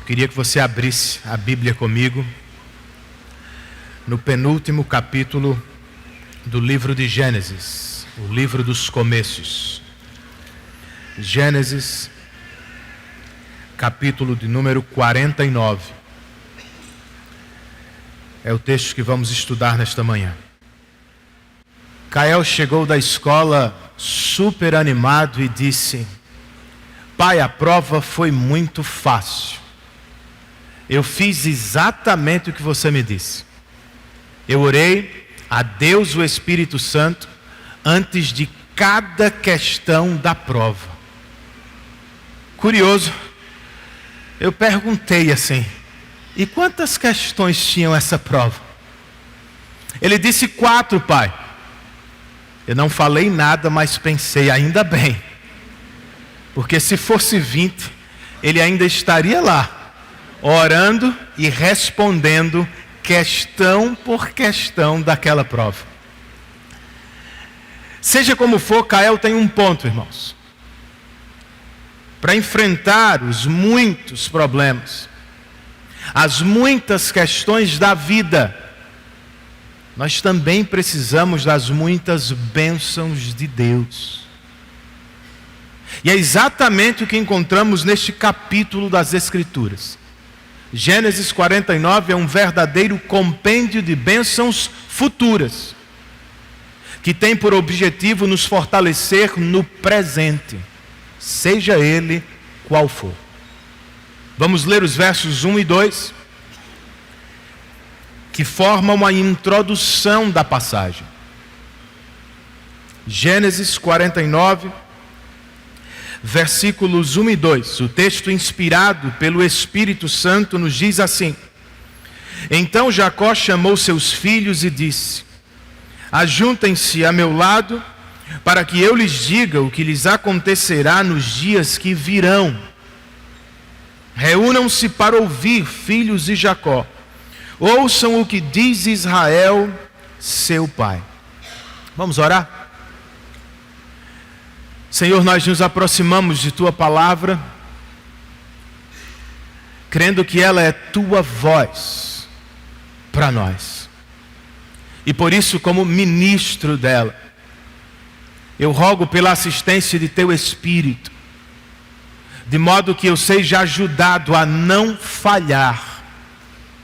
Queria que você abrisse a Bíblia comigo no penúltimo capítulo do livro de Gênesis, o livro dos começos. Gênesis, capítulo de número 49. É o texto que vamos estudar nesta manhã. Kael chegou da escola super animado e disse: pai, a prova foi muito fácil. Eu fiz exatamente o que você me disse. Eu orei a Deus, o Espírito Santo, antes de cada questão da prova. Curioso, eu perguntei assim: e quantas questões tinham essa prova? Ele disse 4, pai. Eu não falei nada, mas pensei, ainda bem. Porque se fosse 20, ele ainda estaria lá, orando e respondendo questão por questão daquela prova. Seja como for, Kael tem um ponto, irmãos. Para enfrentar os muitos problemas, as muitas questões da vida, nós também precisamos das muitas bênçãos de Deus. E é exatamente o que encontramos neste capítulo das Escrituras. Gênesis 49 é um verdadeiro compêndio de bênçãos futuras, que tem por objetivo nos fortalecer no presente, seja ele qual for. Vamos ler os versos 1 e 2, que formam a introdução da passagem. Gênesis 49, versículos 1 e 2, o texto inspirado pelo Espírito Santo nos diz assim: então Jacó chamou seus filhos e disse: ajuntem-se a meu lado, para que eu lhes diga o que lhes acontecerá nos dias que virão. Reúnam-se para ouvir, filhos de Jacó. Ouçam o que diz Israel, seu pai. Vamos orar? Senhor, nós nos aproximamos de Tua palavra, crendo que ela é Tua voz para nós. E por isso, como ministro dela, eu rogo pela assistência de Teu Espírito, de modo que eu seja ajudado a não falhar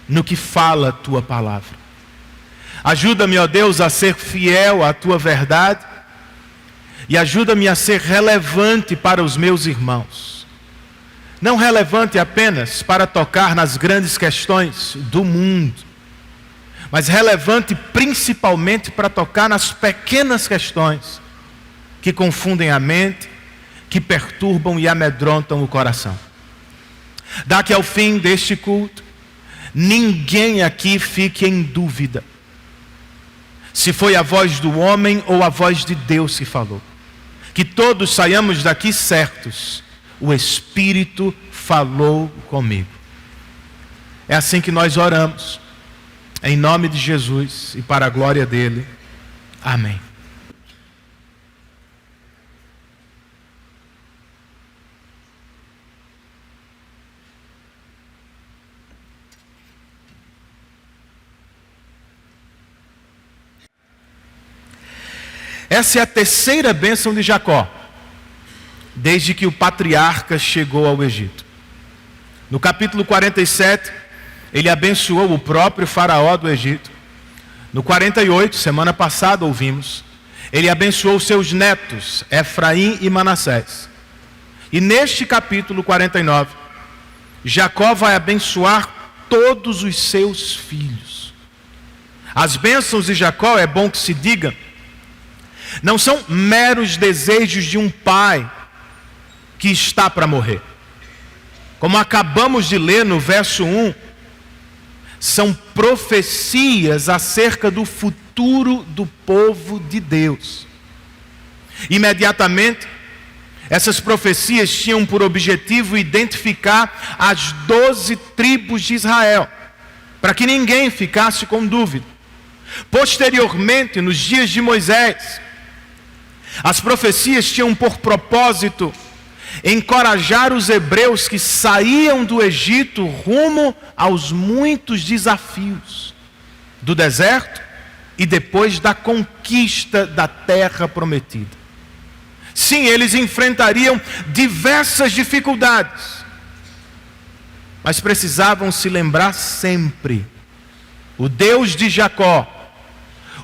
no que fala a Tua palavra. Ajuda-me, ó Deus, a ser fiel à Tua verdade, e ajuda-me a ser relevante para os meus irmãos. Não relevante apenas para tocar nas grandes questões do mundo, mas relevante principalmente para tocar nas pequenas questões que confundem a mente, que perturbam e amedrontam o coração. Dá que ao fim deste culto, ninguém aqui fique em dúvida se foi a voz do homem ou a voz de Deus que falou. Que todos saiamos daqui certos: o Espírito falou comigo. É assim que nós oramos, em nome de Jesus e para a glória dele. Amém. Essa é a terceira bênção de Jacó, desde que o patriarca chegou ao Egito. No capítulo 47, ele abençoou o próprio faraó do Egito. No 48, semana passada ouvimos, ele abençoou seus netos, Efraim e Manassés. E neste capítulo 49, Jacó vai abençoar todos os seus filhos. As bênçãos de Jacó, é bom que se diga, não são meros desejos de um pai que está para morrer. Como acabamos de ler no verso 1, são profecias acerca do futuro do povo de Deus. Imediatamente, essas profecias tinham por objetivo identificar as 12 tribos de Israel, para que ninguém ficasse com dúvida. Posteriormente, nos dias de Moisés, as profecias tinham por propósito encorajar os hebreus que saíam do Egito rumo aos muitos desafios do deserto e depois da conquista da terra prometida. Sim, eles enfrentariam diversas dificuldades, mas precisavam se lembrar sempre: o Deus de Jacó,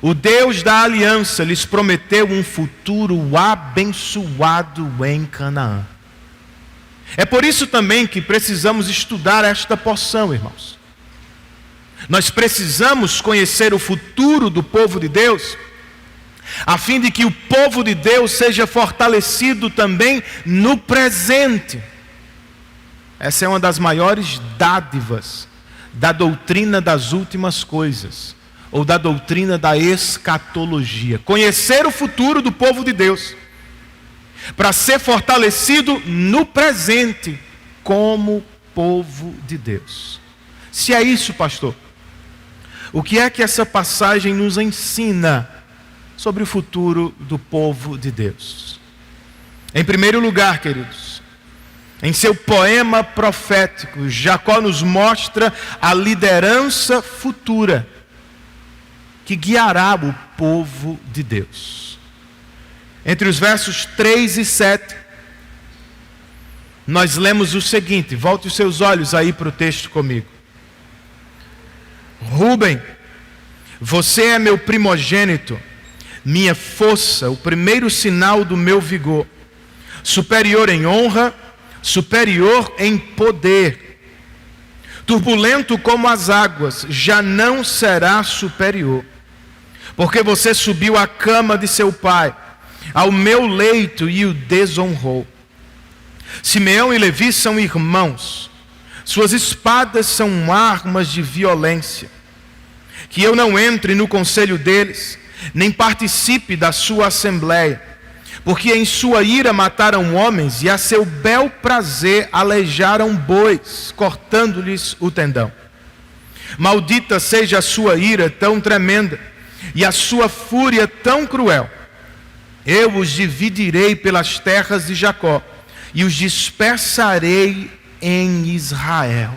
o Deus da aliança, lhes prometeu um futuro abençoado em Canaã. É por isso também que precisamos estudar esta porção, irmãos. Nós precisamos conhecer o futuro do povo de Deus, a fim de que o povo de Deus seja fortalecido também no presente. Essa é uma das maiores dádivas da doutrina das últimas coisas, ou da doutrina da escatologia. Conhecer o futuro do povo de Deus, para ser fortalecido no presente como povo de Deus. Se é isso, pastor, o que é que essa passagem nos ensina sobre o futuro do povo de Deus? Em primeiro lugar, queridos, em seu poema profético, Jacó nos mostra a liderança futura que guiará o povo de Deus. Entre os versos 3 e 7, nós lemos o seguinte, volte os seus olhos aí para o texto comigo. Rúben, você é meu primogênito, minha força, o primeiro sinal do meu vigor, superior em honra, superior em poder, turbulento como as águas, já não será superior, porque você subiu à cama de seu pai, ao meu leito e o desonrou. Simeão e Levi são irmãos, suas espadas são armas de violência. Que eu não entre no conselho deles, nem participe da sua assembleia, porque em sua ira mataram homens e a seu bel prazer aleijaram bois, cortando-lhes o tendão. Maldita seja a sua ira tão tremenda e a sua fúria tão cruel. Eu os dividirei pelas terras de Jacó e os dispersarei em Israel.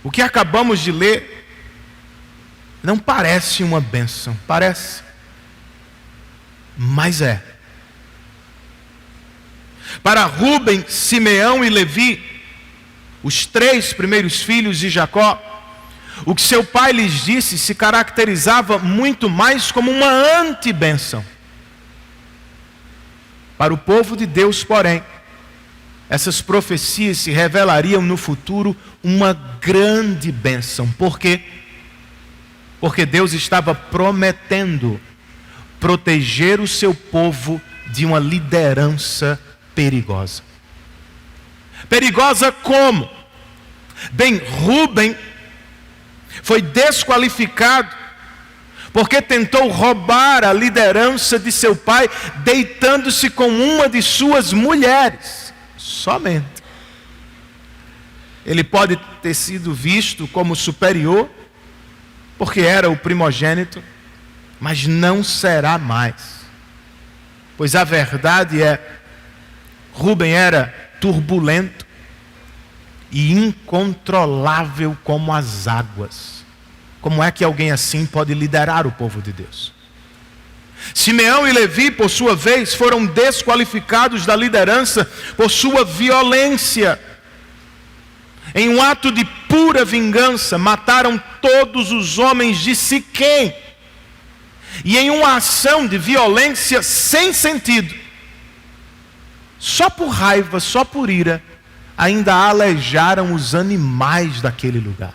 O que acabamos de ler não parece uma bênção, parece, mas é. Para Rúben, Simeão e Levi, os 3 primeiros filhos de Jacó, o que seu pai lhes disse se caracterizava muito mais como uma anti-bênção. Para o povo de Deus, porém, essas profecias se revelariam no futuro uma grande bênção. Por quê? Porque Deus estava prometendo proteger o seu povo de uma liderança perigosa. Perigosa como? Bem, Rúben foi desqualificado porque tentou roubar a liderança de seu pai, deitando-se com uma de suas mulheres. Somente. Ele pode ter sido visto como superior, porque era o primogênito, mas não será mais. Pois a verdade é, Rúben era turbulento e incontrolável como as águas. Como é que alguém assim pode liderar o povo de Deus? Simeão e Levi, por sua vez, foram desqualificados da liderança por sua violência. Em um ato de pura vingança, mataram todos os homens de Siquém. E em uma ação de violência sem sentido, só por raiva, só por ira, ainda aleijaram os animais daquele lugar.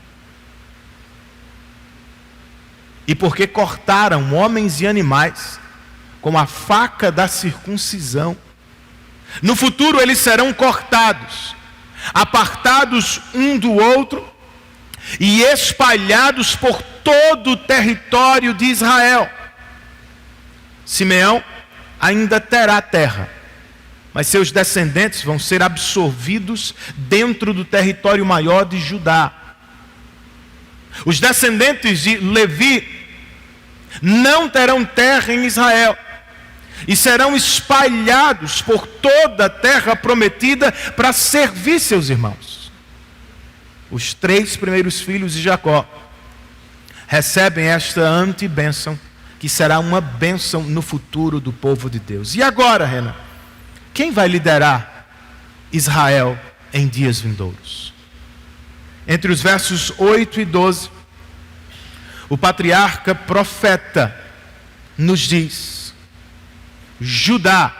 E porque cortaram homens e animais com a faca da circuncisão, no futuro eles serão cortados, apartados um do outro e espalhados por todo o território de Israel. Simeão ainda terá terra, mas seus descendentes vão ser absorvidos dentro do território maior de Judá. Os descendentes de Levi não terão terra em Israel, e serão espalhados por toda a terra prometida para servir seus irmãos. Os 3 primeiros filhos de Jacó recebem esta antibênção, que será uma bênção no futuro do povo de Deus. E agora, Renan, quem vai liderar Israel em dias vindouros? Entre os versos 8 e 12, o patriarca profeta nos diz: Judá,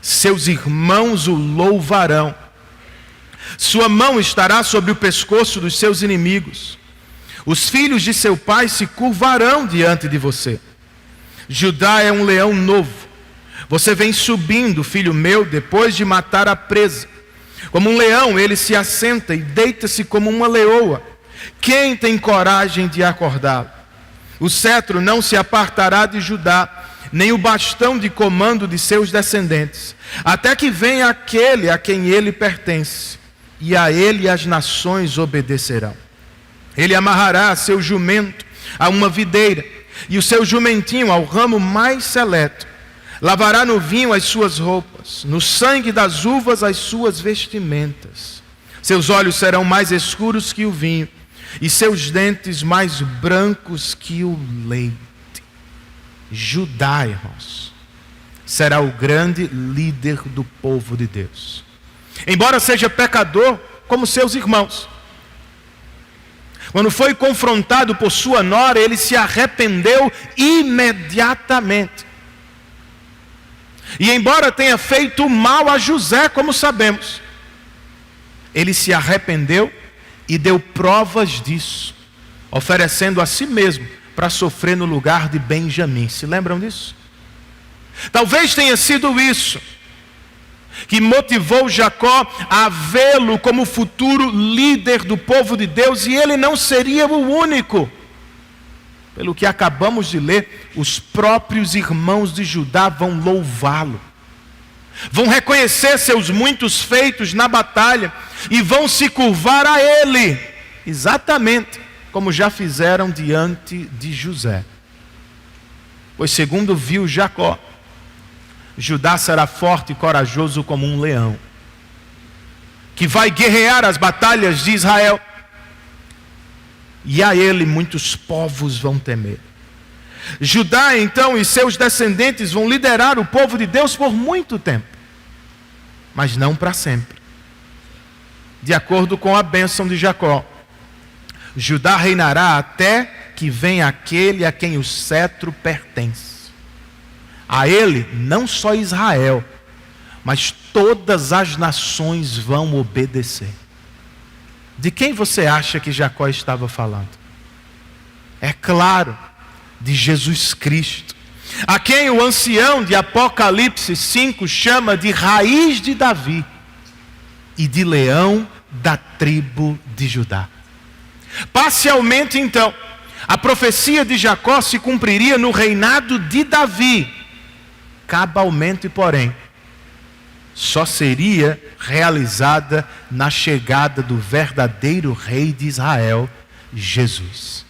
seus irmãos o louvarão, sua mão estará sobre o pescoço dos seus inimigos, os filhos de seu pai se curvarão diante de você. Judá é um leão novo, você vem subindo, filho meu, depois de matar a presa. Como um leão ele se assenta e deita-se como uma leoa. Quem tem coragem de acordá-lo? O cetro não se apartará de Judá, nem o bastão de comando de seus descendentes, até que venha aquele a quem ele pertence, e a ele as nações obedecerão. Ele amarrará seu jumento a uma videira, e o seu jumentinho ao ramo mais seleto. Lavará no vinho as suas roupas, no sangue das uvas as suas vestimentas. Seus olhos serão mais escuros que o vinho, e seus dentes mais brancos que o leite. Judá, irmãos, será o grande líder do povo de Deus. Embora seja pecador como seus irmãos, quando foi confrontado por sua nora, ele se arrependeu imediatamente. E embora tenha feito mal a José, como sabemos, ele se arrependeu e deu provas disso, oferecendo a si mesmo para sofrer no lugar de Benjamim. Se lembram disso? Talvez tenha sido isso que motivou Jacó a vê-lo como futuro líder do povo de Deus, e ele não seria o único. Pelo que acabamos de ler, os próprios irmãos de Judá vão louvá-lo, vão reconhecer seus muitos feitos na batalha e vão se curvar a ele, exatamente como já fizeram diante de José. Pois segundo viu Jacó, Judá será forte e corajoso como um leão, que vai guerrear as batalhas de Israel, e a ele muitos povos vão temer. Judá então e seus descendentes vão liderar o povo de Deus por muito tempo, mas não para sempre. De acordo com a bênção de Jacó, Judá reinará até que venha aquele a quem o cetro pertence. A ele não só Israel, mas todas as nações vão obedecer. De quem você acha que Jacó estava falando? É claro, de Jesus Cristo, a quem o ancião de Apocalipse 5 chama de raiz de Davi e de leão da tribo de Judá. Parcialmente então, a profecia de Jacó se cumpriria no reinado de Davi. Cabalmente, porém, só seria realizada na chegada do verdadeiro rei de Israel, Jesus.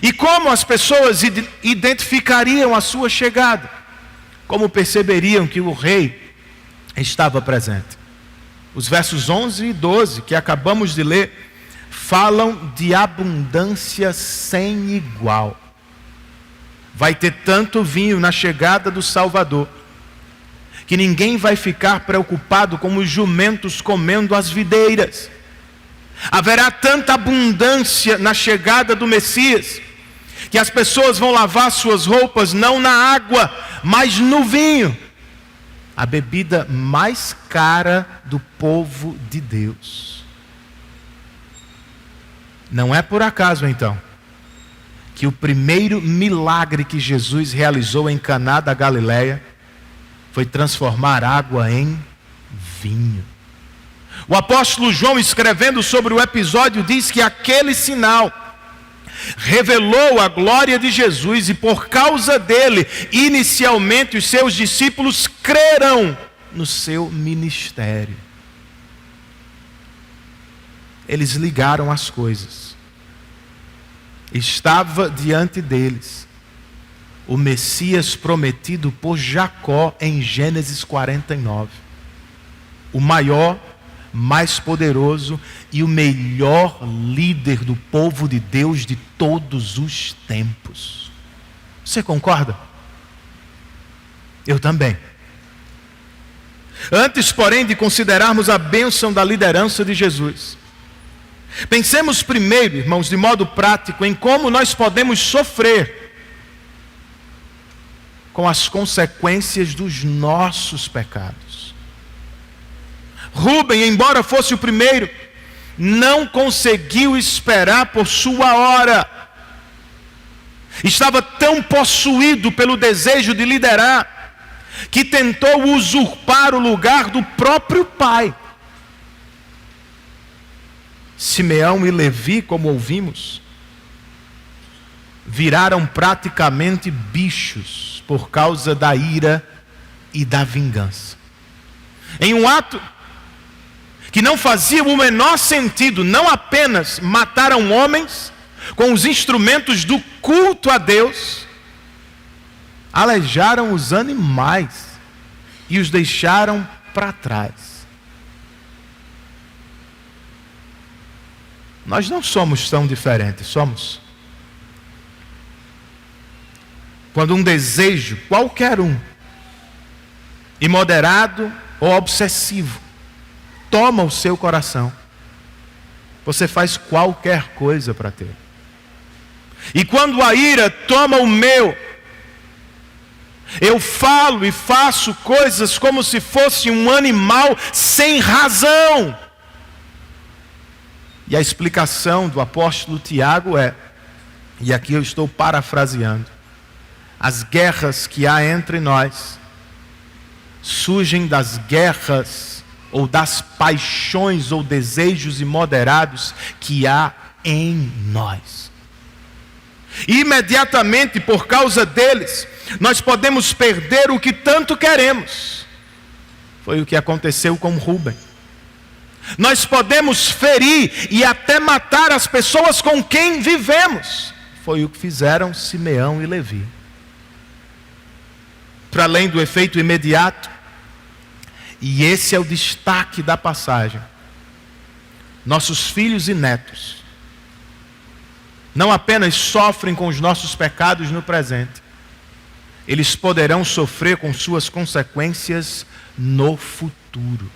E como as pessoas identificariam a sua chegada? Como perceberiam que o rei estava presente? Os versos 11 e 12 que acabamos de ler falam de abundância sem igual. Vai ter tanto vinho na chegada do Salvador, que ninguém vai ficar preocupado com os jumentos comendo as videiras. Haverá tanta abundância na chegada do Messias, que as pessoas vão lavar suas roupas não na água, mas no vinho, a bebida mais cara do povo de Deus. Não é por acaso então que o primeiro milagre que Jesus realizou em Caná da Galileia foi transformar água em vinho. O apóstolo João, escrevendo sobre o episódio, diz que aquele sinal revelou a glória de Jesus, e por causa dele, inicialmente os seus discípulos creram no seu ministério. Eles ligaram as coisas. Estava diante deles o Messias prometido por Jacó em Gênesis 49. O maior, mais poderoso e o melhor líder do povo de Deus de todos os tempos. Você concorda? Eu também. Antes, porém, de considerarmos a bênção da liderança de Jesus, pensemos primeiro, irmãos, de modo prático, em como nós podemos sofrer com as consequências dos nossos pecados. Rúben, embora fosse o primeiro, não conseguiu esperar por sua hora. Estava tão possuído pelo desejo de liderar, que tentou usurpar o lugar do próprio pai. Simeão e Levi, como ouvimos, viraram praticamente bichos por causa da ira e da vingança. Em um ato que não fazia o menor sentido, não apenas mataram homens com os instrumentos do culto a Deus, aleijaram os animais e os deixaram para trás. Nós não somos tão diferentes, somos? Quando um desejo, qualquer um, imoderado ou obsessivo, toma o seu coração, você faz qualquer coisa para ter. E quando a ira toma o meu, eu falo e faço coisas como se fosse um animal sem razão. E a explicação do apóstolo Tiago é, e aqui eu estou parafraseando, as guerras que há entre nós surgem das guerras ou das paixões ou desejos imoderados que há em nós. E imediatamente por causa deles, nós podemos perder o que tanto queremos. Foi o que aconteceu com Rúben. Nós podemos ferir e até matar as pessoas com quem vivemos. Foi o que fizeram Simeão e Levi. Para além do efeito imediato, e esse é o destaque da passagem, nossos filhos e netos não apenas sofrem com os nossos pecados no presente, eles poderão sofrer com suas consequências no futuro.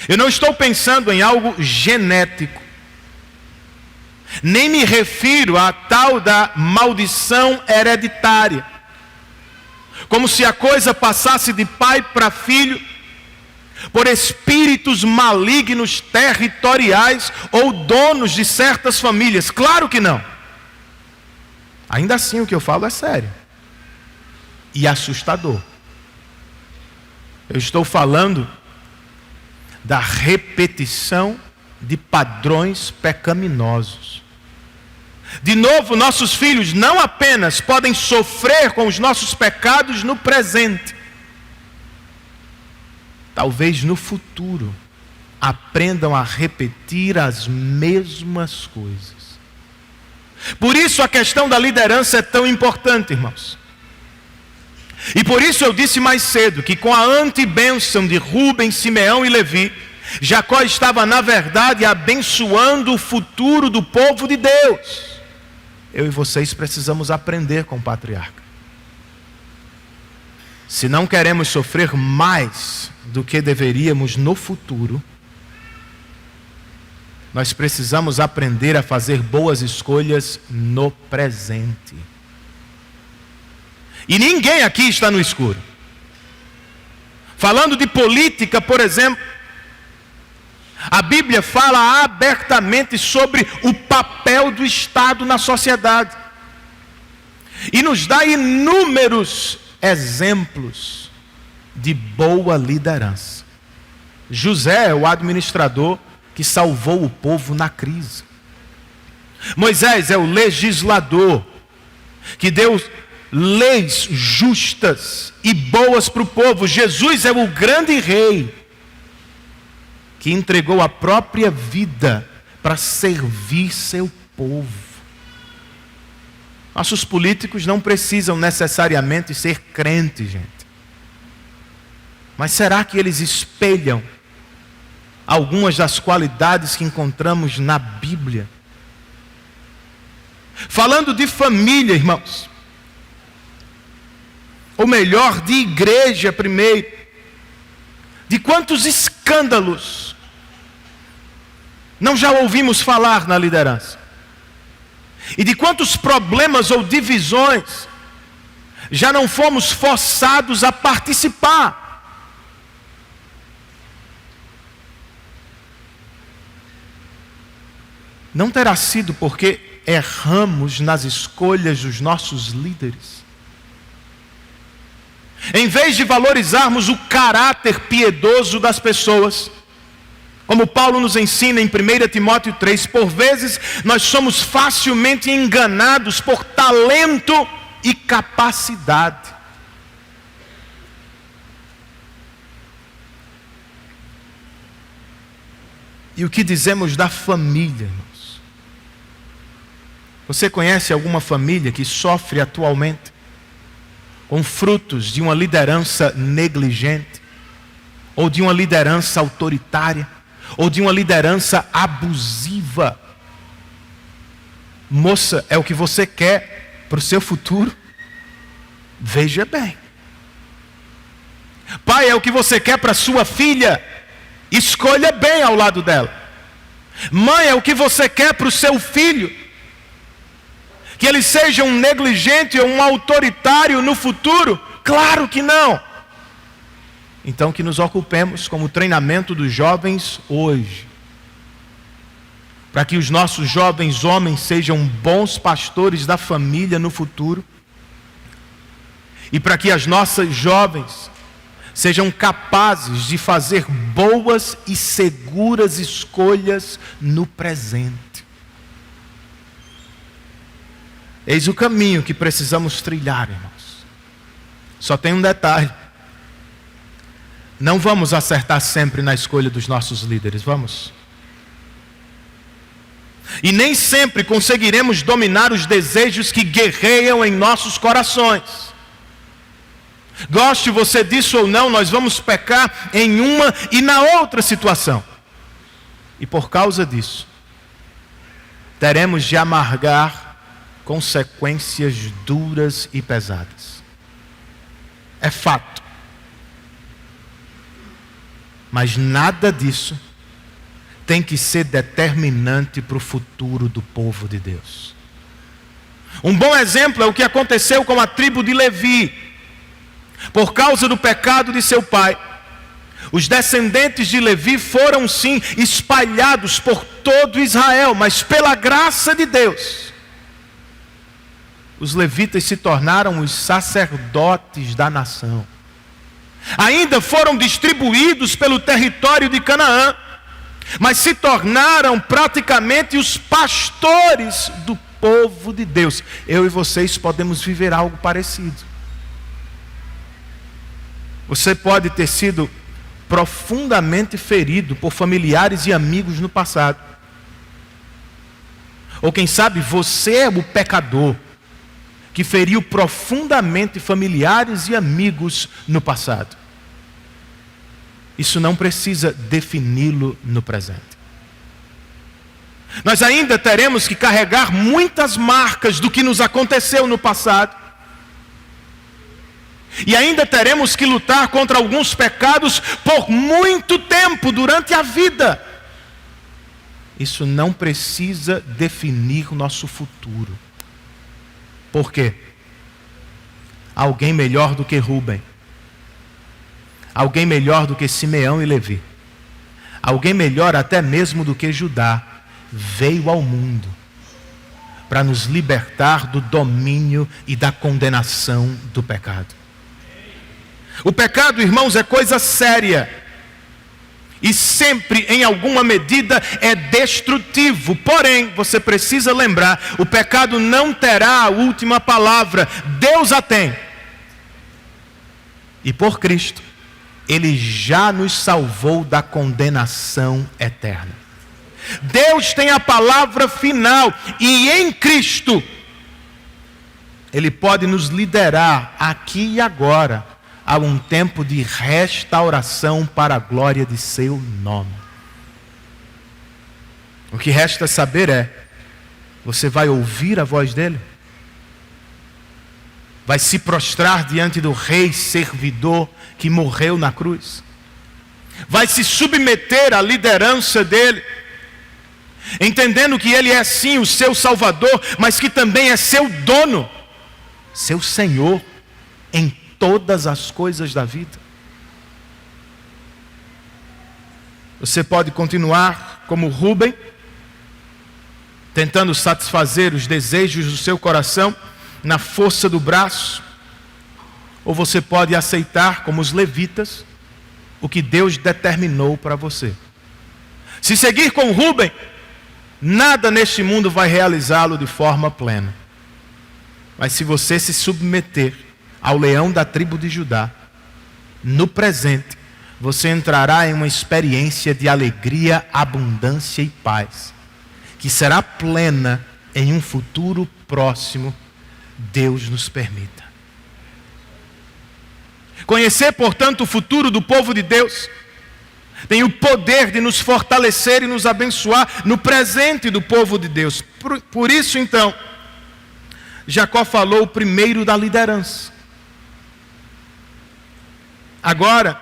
Eu não estou pensando em algo genético, nem me refiro à tal da maldição hereditária, como se a coisa passasse de pai para filho, por espíritos malignos territoriais ou donos de certas famílias. Claro que não. Ainda assim o que eu falo é sério e assustador. Eu estou falando da repetição de padrões pecaminosos. De novo, nossos filhos não apenas podem sofrer com os nossos pecados no presente, talvez no futuro aprendam a repetir as mesmas coisas. Por isso a questão da liderança é tão importante, irmãos. E por isso eu disse mais cedo que com a antibênção de Rúben, Simeão e Levi, Jacó estava na verdade abençoando o futuro do povo de Deus. Eu e vocês precisamos aprender com o patriarca. Se não queremos sofrer mais do que deveríamos no futuro, nós precisamos aprender a fazer boas escolhas no presente. E ninguém aqui está no escuro. Falando de política, por exemplo, a Bíblia fala abertamente sobre o papel do Estado na sociedade. E nos dá inúmeros exemplos de boa liderança. José é o administrador que salvou o povo na crise. Moisés é o legislador que deu leis justas e boas para o povo. Jesus é o grande rei que entregou a própria vida para servir seu povo. Nossos políticos não precisam necessariamente ser crentes, gente. Mas será que eles espelham algumas das qualidades que encontramos na Bíblia? Falando de família, irmãos, ou melhor, de igreja primeiro, de quantos escândalos não já ouvimos falar na liderança? E de quantos problemas ou divisões já não fomos forçados a participar? Não terá sido porque erramos nas escolhas dos nossos líderes? Em vez de valorizarmos o caráter piedoso das pessoas, como Paulo nos ensina em 1 Timóteo 3, por vezes nós somos facilmente enganados por talento e capacidade. E o que dizemos da família, irmãos? Você conhece alguma família que sofre atualmente com frutos de uma liderança negligente, ou de uma liderança autoritária, ou de uma liderança abusiva? Moça, é o que você quer para o seu futuro? Veja bem. Pai, é o que você quer para sua filha? Escolha bem ao lado dela. Mãe, é o que você quer para o seu filho? Que ele seja um negligente ou um autoritário no futuro? Claro que não. Então que nos ocupemos com o treinamento dos jovens hoje, para que os nossos jovens homens sejam bons pastores da família no futuro, e para que as nossas jovens sejam capazes de fazer boas e seguras escolhas no presente. Eis o caminho que precisamos trilhar, irmãos. Só tem um detalhe: não vamos acertar sempre na escolha dos nossos líderes, vamos? E nem sempre conseguiremos dominar os desejos que guerreiam em nossos corações. Goste você disso ou não, nós vamos pecar em uma e na outra situação. E por causa disso, teremos de amargar consequências duras e pesadas. É fato. Mas nada disso tem que ser determinante para o futuro do povo de Deus. Um bom exemplo é o que aconteceu com a tribo de Levi. Por causa do pecado de seu pai, os descendentes de Levi foram sim espalhados por todo Israel, mas pela graça de Deus, os levitas se tornaram os sacerdotes da nação. Ainda foram distribuídos pelo território de Canaã, mas se tornaram praticamente os pastores do povo de Deus. Eu e vocês podemos viver algo parecido. Você pode ter sido profundamente ferido por familiares e amigos no passado. Ou quem sabe você é o pecador que feriu profundamente familiares e amigos no passado. Isso não precisa defini-lo no presente. Nós ainda teremos que carregar muitas marcas do que nos aconteceu no passado. E ainda teremos que lutar contra alguns pecados por muito tempo durante a vida. Isso não precisa definir o nosso futuro. Por quê? Alguém melhor do que Rúben, alguém melhor do que Simeão e Levi, alguém melhor até mesmo do que Judá, veio ao mundo para nos libertar do domínio e da condenação do pecado. O pecado, irmãos, é coisa séria. E sempre, em alguma medida, é destrutivo. Porém, você precisa lembrar, o pecado não terá a última palavra. Deus a tem. E por Cristo, Ele já nos salvou da condenação eterna. Deus tem a palavra final. E em Cristo, Ele pode nos liderar aqui e agora a um tempo de restauração para a glória de seu nome. O que resta saber é: você vai ouvir a voz dele? Vai se prostrar diante do Rei servidor que morreu na cruz? Vai se submeter à liderança dele, entendendo que ele é sim o seu Salvador, mas que também é seu dono, seu Senhor em todas as coisas da vida? Você pode continuar como Rúben, tentando satisfazer os desejos do seu coração na força do braço, ou você pode aceitar, como os levitas, o que Deus determinou para você. Se seguir com Rúben, nada neste mundo vai realizá-lo de forma plena. Mas se você se submeter ao leão da tribo de Judá, no presente, você entrará em uma experiência de alegria, abundância e paz, que será plena em um futuro próximo, Deus nos permita. Conhecer, portanto, o futuro do povo de Deus tem o poder de nos fortalecer e nos abençoar no presente do povo de Deus. Por isso, então, Jacó falou primeiro da liderança. Agora,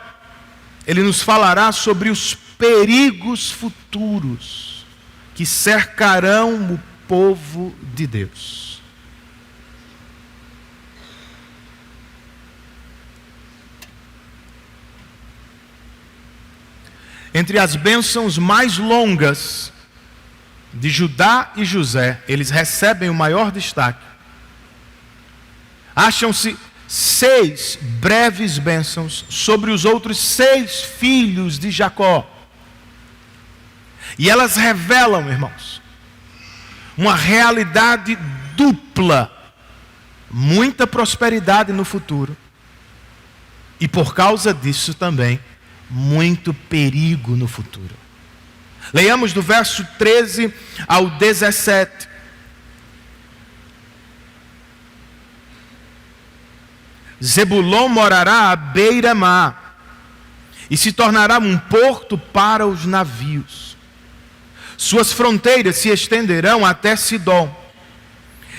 ele nos falará sobre os perigos futuros que cercarão o povo de Deus. Entre as bênçãos mais longas de Judá e José, eles recebem o maior destaque. Acham-se 6 breves bênçãos sobre os outros 6 filhos de Jacó. E elas revelam, irmãos, uma realidade dupla: muita prosperidade no futuro, e por causa disso também, muito perigo no futuro. Leiamos do verso 13 ao 17. Zebulon morará à beira-mar e se tornará um porto para os navios. Suas fronteiras se estenderão até Sidom.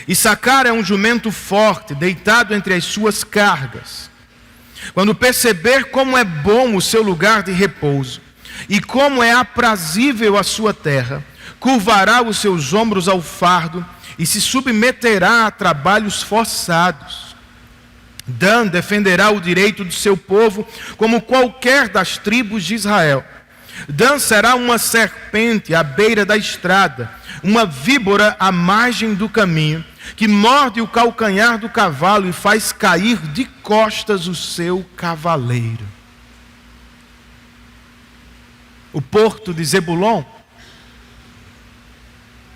Issacar é um jumento forte, deitado entre as suas cargas. Quando perceber como é bom o seu lugar de repouso e como é aprazível a sua terra, curvará os seus ombros ao fardo e se submeterá a trabalhos forçados. Dan defenderá o direito do seu povo como qualquer das tribos de Israel. Dan será uma serpente à beira da estrada, uma víbora à margem do caminho, que morde o calcanhar do cavalo e faz cair de costas o seu cavaleiro. O porto de Zebulon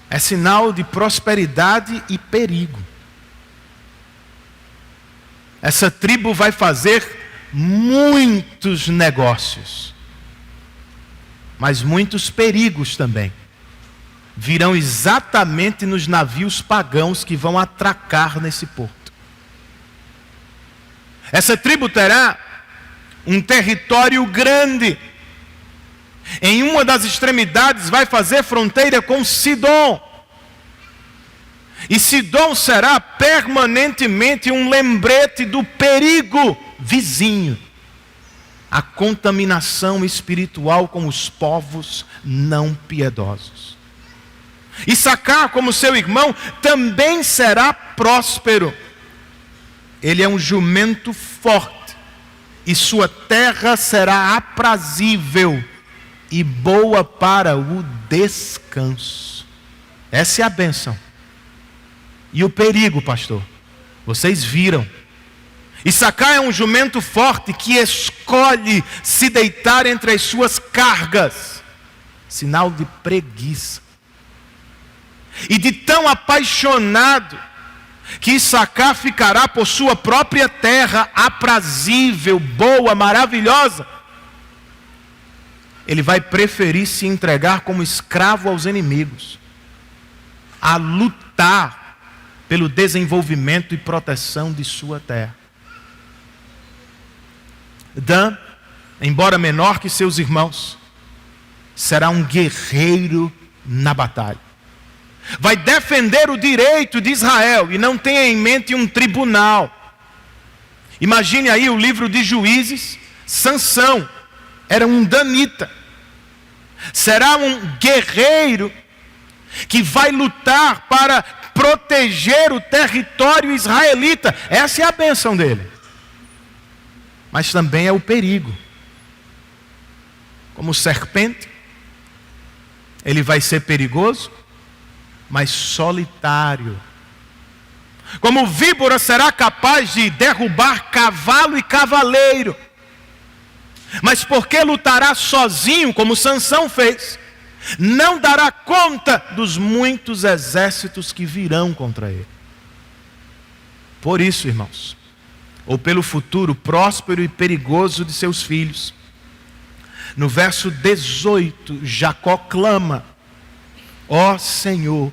é sinal de prosperidade e perigo. Essa tribo vai fazer muitos negócios, mas muitos perigos também virão exatamente nos navios pagãos que vão atracar nesse porto. Essa tribo terá um território grande. Em uma das extremidades vai fazer fronteira com Sidom. E Sidom será permanentemente um lembrete do perigo vizinho, a contaminação espiritual com os povos não piedosos. Issacar, como seu irmão, também será próspero. Ele é um jumento forte, e sua terra será aprazível e boa para o descanso. Essa é a bênção. E o perigo, pastor, vocês viram. Issacar é um jumento forte que escolhe se deitar entre as suas cargas, sinal de preguiça. E de tão apaixonado que Issacar ficará por sua própria terra, aprazível, boa, maravilhosa, ele vai preferir se entregar como escravo aos inimigos, a lutar pelo desenvolvimento e proteção de sua terra. Dan, embora menor que seus irmãos, será um guerreiro na batalha. Vai defender o direito de Israel e não tenha em mente um tribunal. Imagine aí o livro de Juízes. Sansão era um danita. Será um guerreiro que vai lutar para proteger o território israelita. Essa é a bênção dele. Mas também é o perigo. Como serpente, ele vai ser perigoso, mas solitário. Como víbora, será capaz de derrubar cavalo e cavaleiro. Mas porque lutará sozinho, como Sansão fez, não dará conta dos muitos exércitos que virão contra ele. Por isso, irmãos, ou pelo futuro próspero e perigoso de seus filhos, no verso 18, Jacó clama: ó Senhor,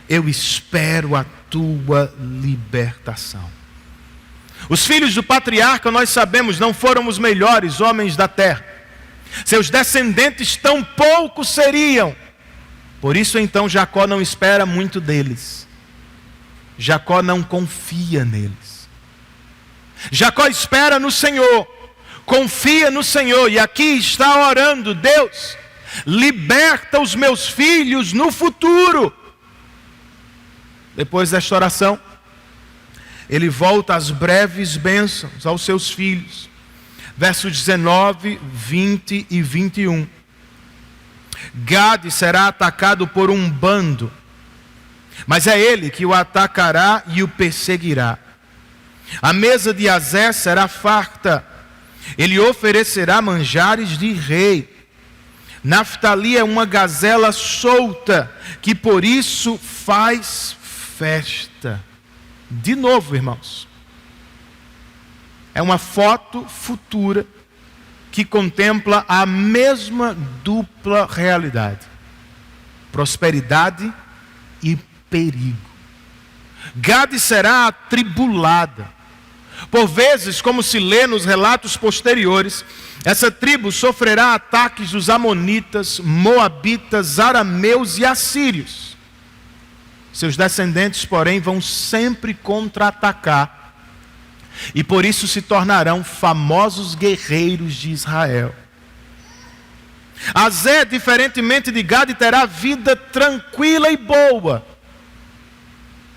eu espero a tua libertação. Os filhos do patriarca, nós sabemos, não foram os melhores homens da terra. Seus descendentes tampouco seriam. Por isso então Jacó não espera muito deles. Jacó não confia neles. Jacó espera no Senhor, confia no Senhor, e aqui está orando: Deus, liberta os meus filhos no futuro. Depois desta oração, ele volta às breves bênçãos aos seus filhos. Versos 19, 20 e 21. Gade será atacado por um bando, mas é ele que o atacará e o perseguirá. A mesa de Azer será farta, ele oferecerá manjares de rei. Naftali é uma gazela solta, que por isso faz festa. De novo, irmãos, é uma foto futura que contempla a mesma dupla realidade: prosperidade e perigo. Gade será atribulada. Por vezes, como se lê nos relatos posteriores, essa tribo sofrerá ataques dos amonitas, moabitas, arameus e assírios. Seus descendentes, porém, vão sempre contra-atacar, e por isso se tornarão famosos guerreiros de Israel. Azer, diferentemente de Gade, terá vida tranquila e boa,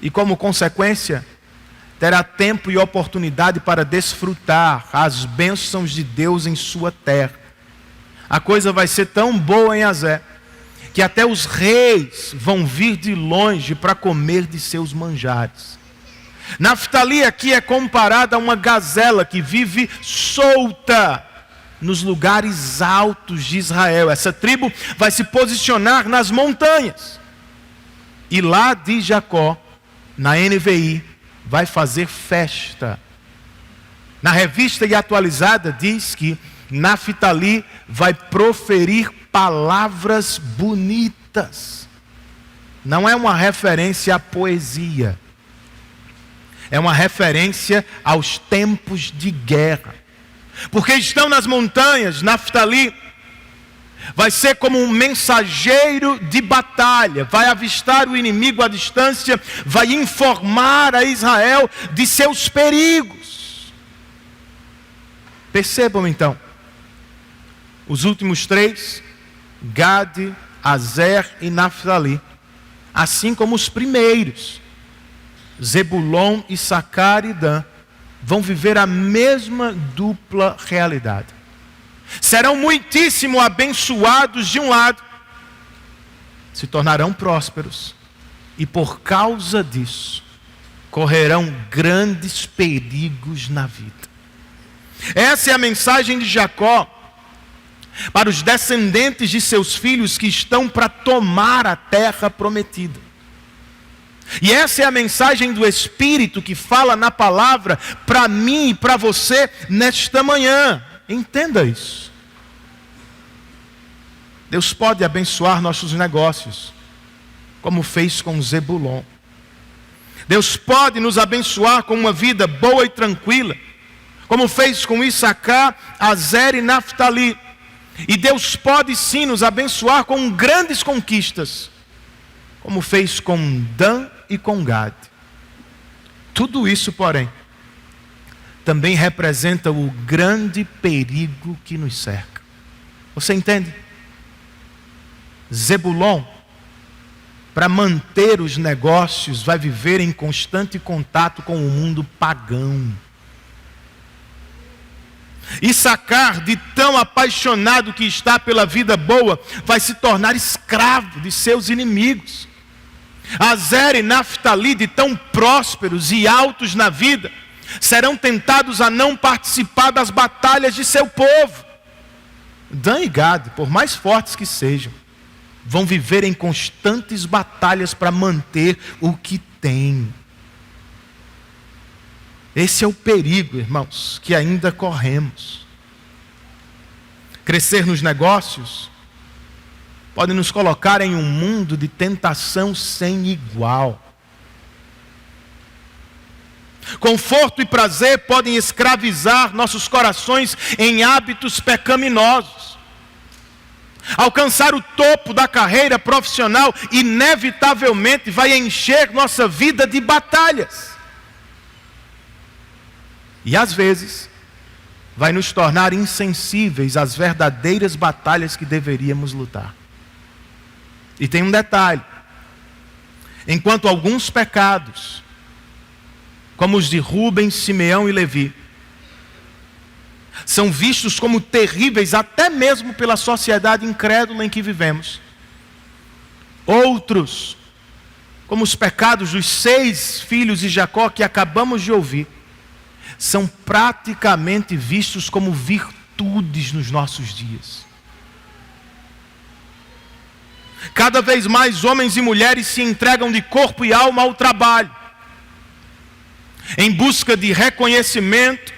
e como consequência, terá tempo e oportunidade para desfrutar as bênçãos de Deus em sua terra. A coisa vai ser tão boa em Azer, que até os reis vão vir de longe para comer de seus manjares. Naftali aqui é comparada a uma gazela que vive solta nos lugares altos de Israel. Essa tribo vai se posicionar nas montanhas. E lá de Jacó, na NVI, vai fazer festa. Na revista e atualizada diz que Naftali vai proferir palavras bonitas. Não é uma referência à poesia, é uma referência aos tempos de guerra. Porque estão nas montanhas, Naftali vai ser como um mensageiro de batalha, vai avistar o inimigo à distância, vai informar a Israel de seus perigos. Percebam então, os últimos três, Gade, Azer e Naftali, assim como os primeiros, Zebulon, Issacar e Dan, vão viver a mesma dupla realidade. Serão muitíssimo abençoados de um lado, se tornarão prósperos, e por causa disso, correrão grandes perigos na vida. Essa é a mensagem de Jacó para os descendentes de seus filhos que estão para tomar a terra prometida. E essa é a mensagem do Espírito que fala na palavra para mim e para você nesta manhã. Entenda isso. Deus pode abençoar nossos negócios, como fez com Zebulon. Deus pode nos abençoar com uma vida boa e tranquila, como fez com Issacar, Azer e Naftali. E Deus pode sim nos abençoar com grandes conquistas, como fez com Dan e com Gad. Tudo isso, porém, também representa o grande perigo que nos cerca. Você entende? Zebulon, para manter os negócios, vai viver em constante contato com o mundo pagão. Issacar, de tão apaixonado que está pela vida boa, vai se tornar escravo de seus inimigos. Azer e Naftali, de tão prósperos e altos na vida, serão tentados a não participar das batalhas de seu povo. Dan e Gad, por mais fortes que sejam, vão viver em constantes batalhas para manter o que têm. Esse é o perigo, irmãos, que ainda corremos. Crescer nos negócios pode nos colocar em um mundo de tentação sem igual. Conforto e prazer podem escravizar nossos corações em hábitos pecaminosos. Alcançar o topo da carreira profissional inevitavelmente vai encher nossa vida de batalhas. E às vezes vai nos tornar insensíveis às verdadeiras batalhas que deveríamos lutar. E tem um detalhe: enquanto alguns pecados, como os de Rubens, Simeão e Levi, são vistos como terríveis até mesmo pela sociedade incrédula em que vivemos, outros, como os pecados dos 6 filhos de Jacó que acabamos de ouvir, são praticamente vistos como virtudes nos nossos dias. Cada vez mais homens e mulheres se entregam de corpo e alma ao trabalho, em busca de reconhecimento,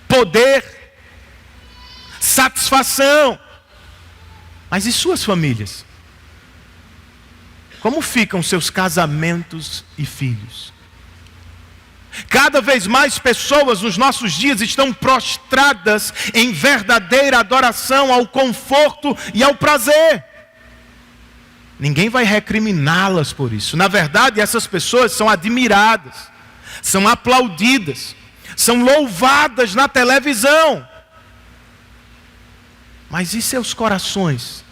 poder, satisfação. Mas e suas famílias? Como ficam seus casamentos e filhos? Cada vez mais pessoas nos nossos dias estão prostradas em verdadeira adoração ao conforto e ao prazer. Ninguém vai recriminá-las por isso. Na verdade, essas pessoas são admiradas, são aplaudidas, são louvadas na televisão. Mas e seus corações?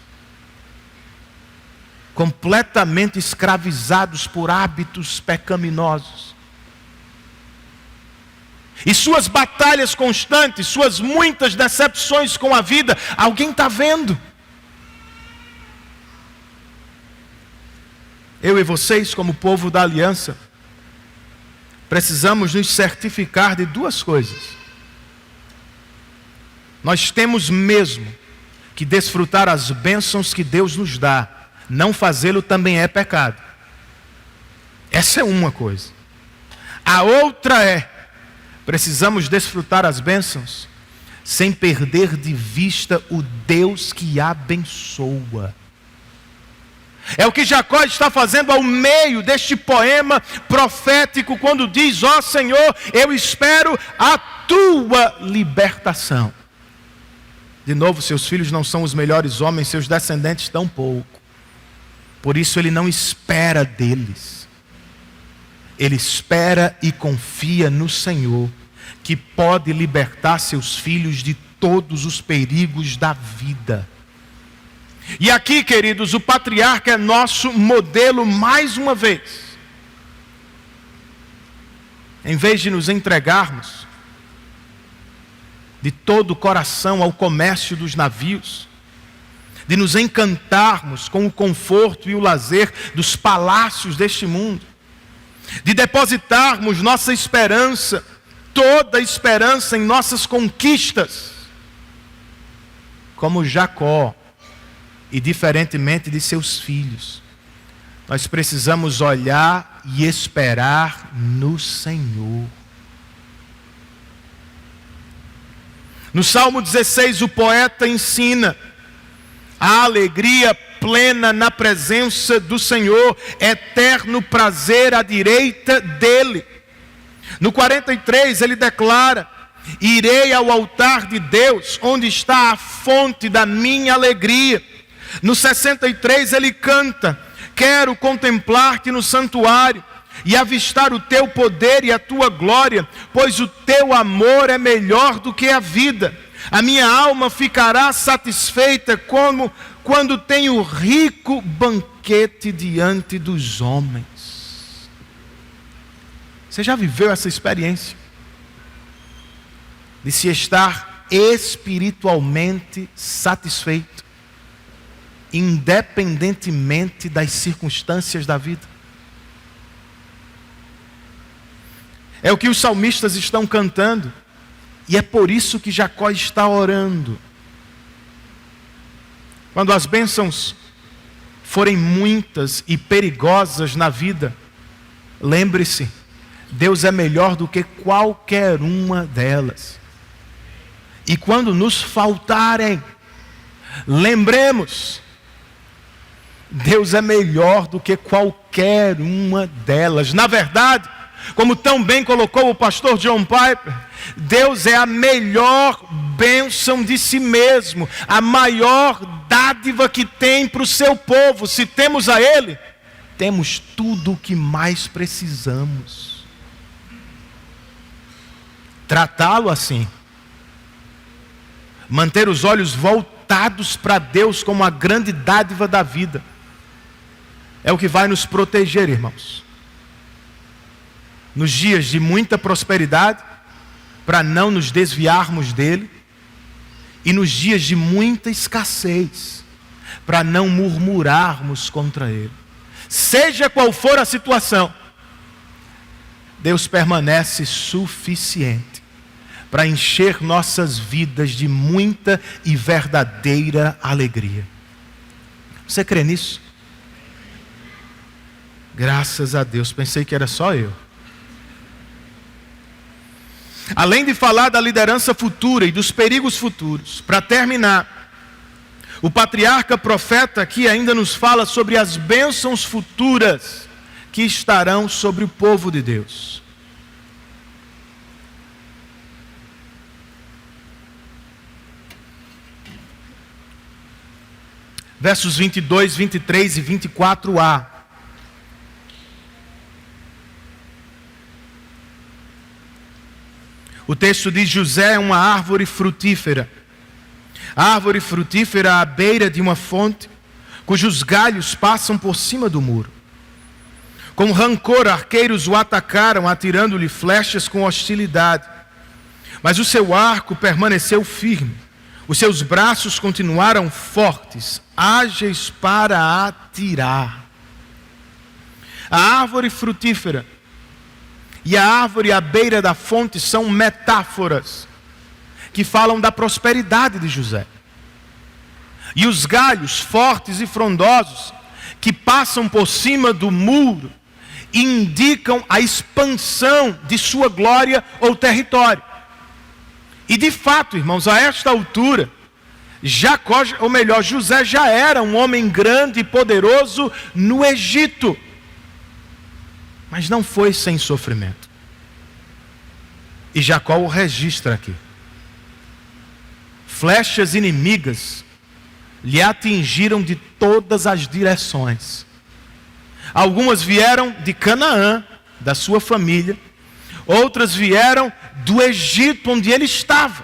Completamente escravizados por hábitos pecaminosos. E suas batalhas constantes, suas muitas decepções com a vida, alguém está vendo? Eu e vocês, como povo da aliança, precisamos nos certificar de 2 coisas. Nós temos mesmo que desfrutar as bênçãos que Deus nos dá. Não fazê-lo também é pecado. Essa é uma coisa. A outra é: precisamos desfrutar as bênçãos sem perder de vista o Deus que abençoa. É o que Jacó está fazendo ao meio deste poema profético, quando diz: ó Senhor, eu espero a tua libertação. De novo, seus filhos não são os melhores homens, seus descendentes tampouco. Por isso ele não espera deles. Ele espera e confia no Senhor, que pode libertar seus filhos de todos os perigos da vida. E aqui, queridos, o patriarca é nosso modelo mais uma vez. Em vez de nos entregarmos de todo o coração ao comércio dos navios, de nos encantarmos com o conforto e o lazer dos palácios deste mundo, de depositarmos nossa esperança, toda a esperança em nossas conquistas, como Jacó, e diferentemente de seus filhos, nós precisamos olhar e esperar no Senhor. No Salmo 16, o poeta ensina: a alegria plena na presença do Senhor, eterno prazer à direita dele. No 43 ele declara: irei ao altar de Deus, onde está a fonte da minha alegria. No 63 ele canta: quero contemplar-te no santuário e avistar o teu poder e a tua glória, pois o teu amor é melhor do que a vida. A minha alma ficará satisfeita como quando tenho rico banquete diante dos homens. Você já viveu essa experiência de se estar espiritualmente satisfeito, independentemente das circunstâncias da vida? É o que os salmistas estão cantando, e é por isso que Jacó está orando. Quando as bênçãos forem muitas e perigosas na vida, lembre-se, Deus é melhor do que qualquer uma delas. E quando nos faltarem, lembremos, Deus é melhor do que qualquer uma delas. Na verdade, como tão bem colocou o pastor John Piper, Deus é a melhor bênção de si mesmo, a maior dádiva que tem para o seu povo. Se temos a Ele, temos tudo o que mais precisamos. Tratá-lo assim, manter os olhos voltados para Deus como a grande dádiva da vida, é o que vai nos proteger, irmãos, nos dias de muita prosperidade, para não nos desviarmos dele, e nos dias de muita escassez, para não murmurarmos contra ele. Seja qual for a situação, Deus permanece suficiente para encher nossas vidas de muita e verdadeira alegria. Você crê nisso? Graças a Deus, pensei que era só eu. Além de falar da liderança futura e dos perigos futuros, para terminar, o patriarca profeta aqui ainda nos fala sobre as bênçãos futuras que estarão sobre o povo de Deus. Versos 22, 23 e 24a. O texto diz: José é uma árvore frutífera. Árvore frutífera à beira de uma fonte, cujos galhos passam por cima do muro. Com rancor, arqueiros o atacaram, atirando-lhe flechas com hostilidade. Mas o seu arco permaneceu firme. Os seus braços continuaram fortes, ágeis para atirar. A árvore frutífera e a árvore à beira da fonte são metáforas que falam da prosperidade de José. E os galhos fortes e frondosos que passam por cima do muro indicam a expansão de sua glória ou território. E de fato, irmãos, a esta altura, Jacó, ou melhor, José já era um homem grande e poderoso no Egito. Mas não foi sem sofrimento. E Jacó o registra aqui. Flechas inimigas lhe atingiram de todas as direções. Algumas vieram de Canaã, da sua família. Outras vieram do Egito, onde ele estava.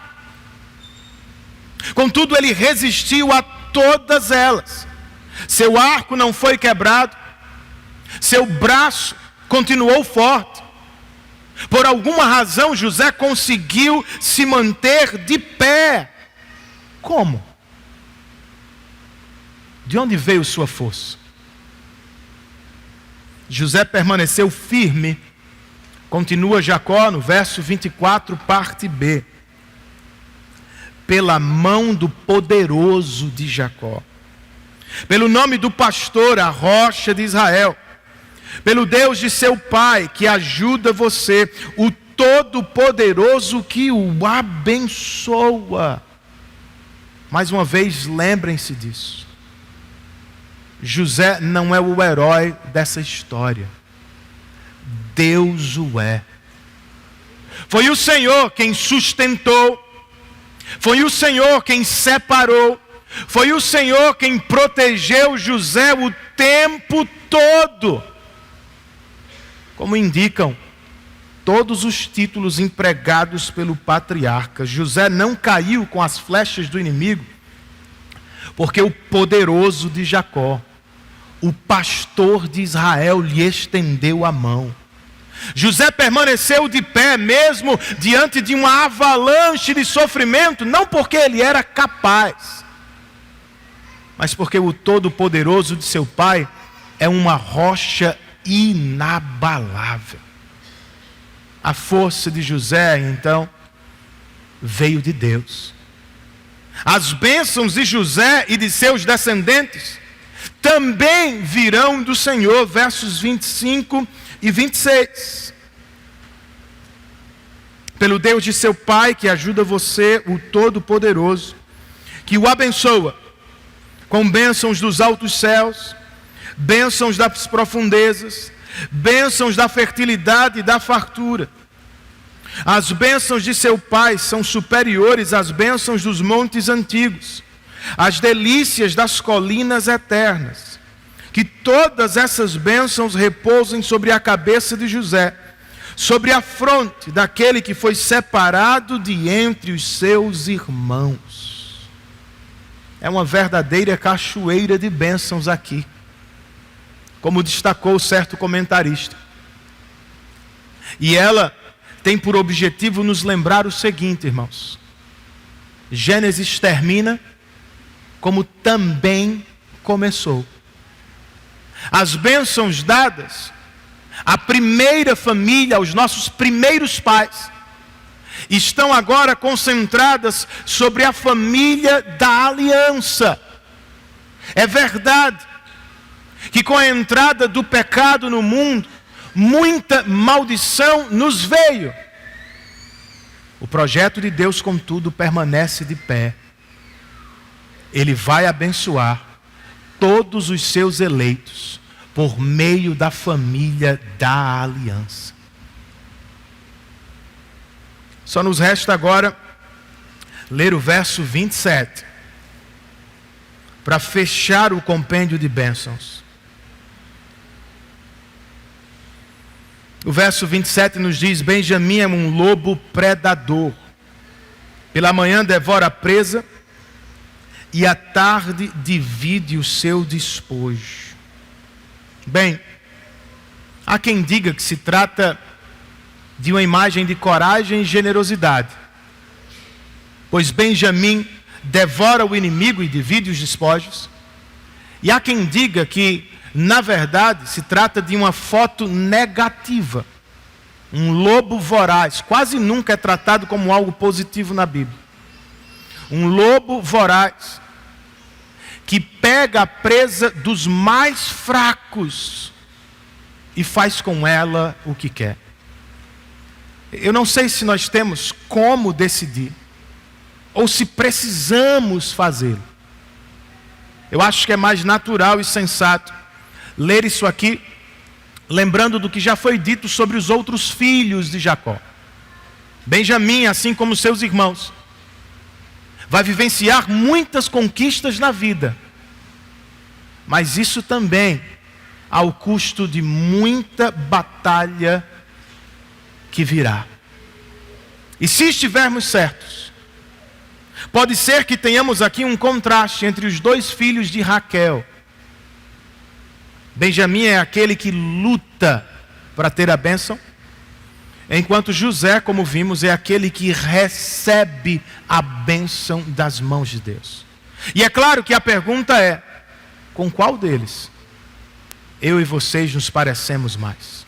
Contudo, ele resistiu a todas elas. Seu arco não foi quebrado. Seu braço continuou forte. Por alguma razão, José conseguiu se manter de pé. Como? De onde veio sua força? José permaneceu firme. Continua Jacó no verso 24, parte B. Pela mão do poderoso de Jacó. Pelo nome do pastor, a rocha de Israel. Pelo Deus de seu pai, que ajuda você, o Todo-Poderoso que o abençoa. Mais uma vez, lembrem-se disso. José não é o herói dessa história. Deus o é. Foi o Senhor quem sustentou, foi o Senhor quem separou, foi o Senhor quem protegeu José o tempo todo. Como indicam todos os títulos empregados pelo patriarca, José não caiu com as flechas do inimigo, porque o poderoso de Jacó, o pastor de Israel, lhe estendeu a mão. José permaneceu de pé mesmo diante de uma avalanche de sofrimento, não porque ele era capaz, mas porque o Todo-Poderoso de seu pai é uma rocha inabalável. A força de José, então, veio de Deus. As bênçãos de José e de seus descendentes também virão do Senhor, versos 25 e 26. Pelo Deus de seu pai, que ajuda você, o Todo-Poderoso, que o abençoa com bênçãos dos altos céus, bênçãos das profundezas, bênçãos da fertilidade e da fartura. As bênçãos de seu pai são superiores às bênçãos dos montes antigos, às delícias das colinas eternas. Que todas essas bênçãos repousem sobre a cabeça de José, sobre a fronte daquele que foi separado de entre os seus irmãos. É uma verdadeira cachoeira de bênçãos aqui, como destacou certo comentarista. E ela tem por objetivo nos lembrar o seguinte, irmãos: Gênesis termina como também começou. As bênçãos dadas à primeira família, aos nossos primeiros pais, estão agora concentradas sobre a família da aliança. É verdade que com a entrada do pecado no mundo, muita maldição nos veio. O projeto de Deus, contudo, permanece de pé. Ele vai abençoar todos os seus eleitos por meio da família da aliança. Só nos resta agora ler o verso 27 para fechar o compêndio de bênçãos. O verso 27 nos diz: Benjamim é um lobo predador. Pela manhã devora a presa e à tarde divide o seu despojo. Bem, há quem diga que se trata de uma imagem de coragem e generosidade, pois Benjamim devora o inimigo e divide os despojos. E há quem diga que, na verdade, se trata de uma foto negativa. Um lobo voraz quase nunca é tratado como algo positivo na Bíblia. Um lobo voraz que pega a presa dos mais fracos e faz com ela o que quer. Eu não sei se nós temos como decidir, ou se precisamos fazê-lo. Eu acho que é mais natural e sensato ler isso aqui, lembrando do que já foi dito sobre os outros filhos de Jacó. Benjamim, assim como seus irmãos, vai vivenciar muitas conquistas na vida, mas isso também ao custo de muita batalha que virá. E se estivermos certos, pode ser que tenhamos aqui um contraste entre os dois filhos de Raquel. Benjamim é aquele que luta para ter a bênção, enquanto José, como vimos, é aquele que recebe a bênção das mãos de Deus. E é claro que a pergunta é: com qual deles eu e vocês nos parecemos mais?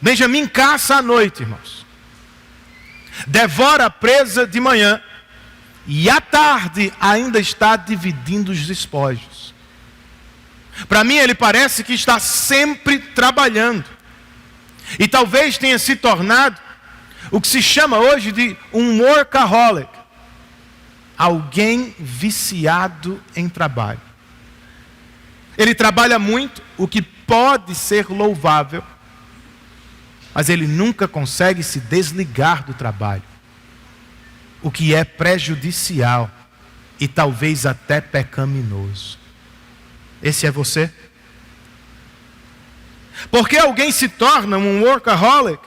Benjamim caça à noite, irmãos, devora a presa de manhã e à tarde ainda está dividindo os despojos. Para mim ele parece que está sempre trabalhando. E talvez tenha se tornado o que se chama hoje de um workaholic. Alguém viciado em trabalho. Ele trabalha muito, o que pode ser louvável, mas ele nunca consegue se desligar do trabalho, o que é prejudicial e talvez até pecaminoso. Esse é você? Por que alguém se torna um workaholic?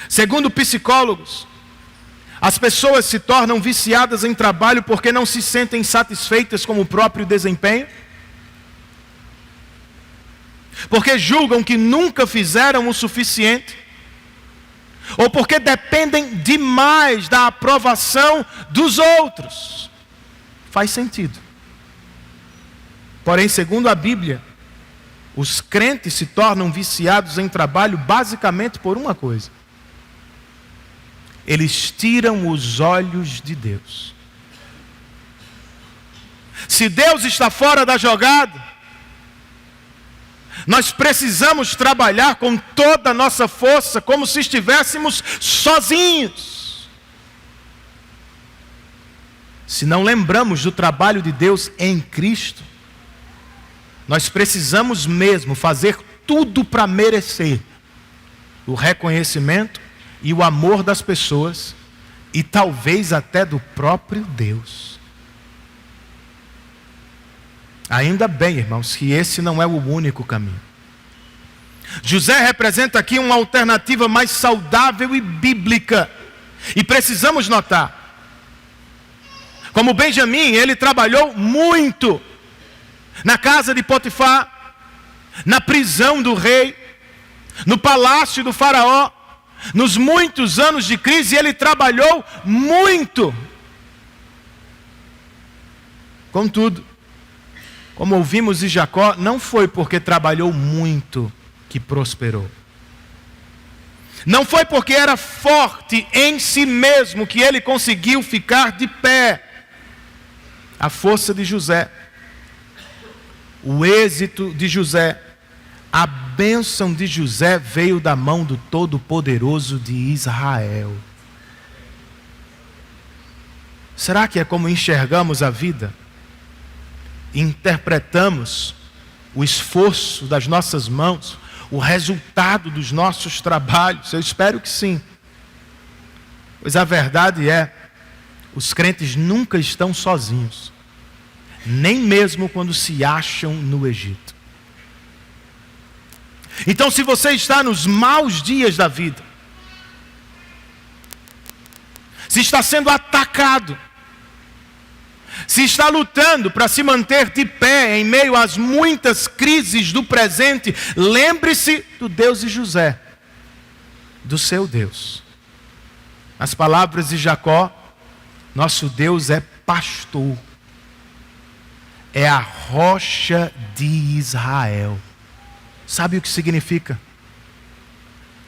Segundo psicólogos, as pessoas se tornam viciadas em trabalho porque não se sentem satisfeitas com o próprio desempenho, porque julgam que nunca fizeram o suficiente, ou porque dependem demais da aprovação dos outros. Faz sentido. Porém, segundo a Bíblia, os crentes se tornam viciados em trabalho basicamente por uma coisa: eles tiram os olhos de Deus. Se Deus está fora da jogada, nós precisamos trabalhar com toda a nossa força, como se estivéssemos sozinhos. Se não lembramos do trabalho de Deus em Cristo, nós precisamos mesmo fazer tudo para merecer o reconhecimento e o amor das pessoas, e talvez até do próprio Deus. Ainda bem, irmãos, que esse não é o único caminho. José representa aqui uma alternativa mais saudável e bíblica. E precisamos notar, como Benjamim, ele trabalhou muito na casa de Potifar, na prisão do rei, no palácio do faraó, nos muitos anos de crise, ele trabalhou muito. Contudo, como ouvimos de Jacó, não foi porque trabalhou muito que prosperou. Não foi porque era forte em si mesmo que ele conseguiu ficar de pé. A força de José, o êxito de José, a bênção de José veio da mão do Todo-Poderoso de Israel. Será que é como enxergamos a vida? Interpretamos o esforço das nossas mãos, o resultado dos nossos trabalhos? Eu espero que sim. Pois a verdade é, os crentes nunca estão sozinhos, nem mesmo quando se acham no Egito. Então, se você está nos maus dias da vida, se está sendo atacado, se está lutando para se manter de pé em meio às muitas crises do presente, lembre-se do Deus de José, do seu Deus. As palavras de Jacó, nosso Deus é pastor, é a rocha de Israel. Sabe o que significa?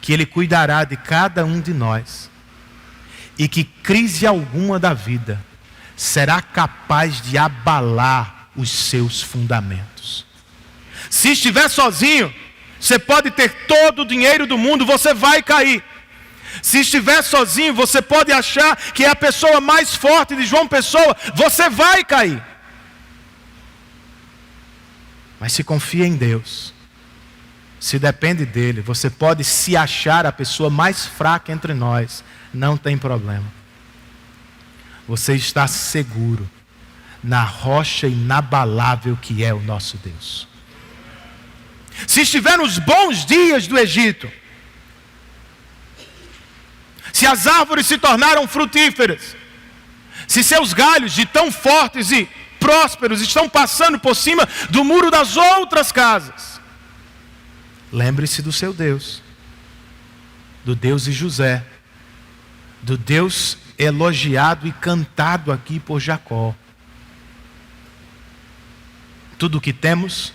Que Ele cuidará de cada um de nós, e que crise alguma da vida será capaz de abalar os seus fundamentos. Se estiver sozinho, você pode ter todo o dinheiro do mundo, você vai cair. Se estiver sozinho, você pode achar que é a pessoa mais forte de João Pessoa, você vai cair. Mas se confia em Deus, se depende dEle, você pode se achar a pessoa mais fraca entre nós, não tem problema. Você está seguro na rocha inabalável que é o nosso Deus. Se estiver nos bons dias do Egito, se as árvores se tornaram frutíferas, se seus galhos de tão fortes e prósperos estão passando por cima do muro das outras casas, lembre-se do seu Deus, do Deus de José, do Deus elogiado e cantado aqui por Jacó. Tudo o que temos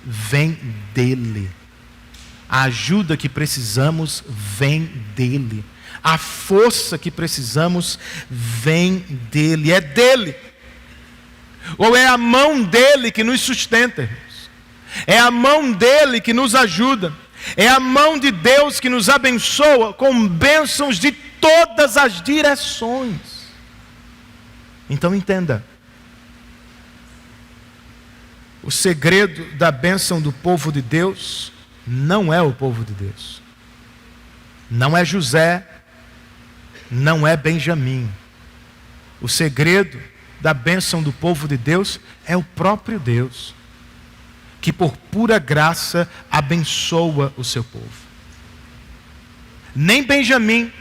vem dele. A ajuda que precisamos vem dele. A força que precisamos vem dele. É dele. Ou é a mão dele que nos sustenta, irmãos. É a mão dele que nos ajuda. É a mão de Deus que nos abençoa com bênçãos de todas as direções. Então entenda. O O segredo da bênção do povo de Deus não é o povo de Deus. Não é José, não é Benjamim. O segredo da bênção do povo de Deus é o próprio Deus, que por pura graça abençoa o seu povo. Nem Benjamim,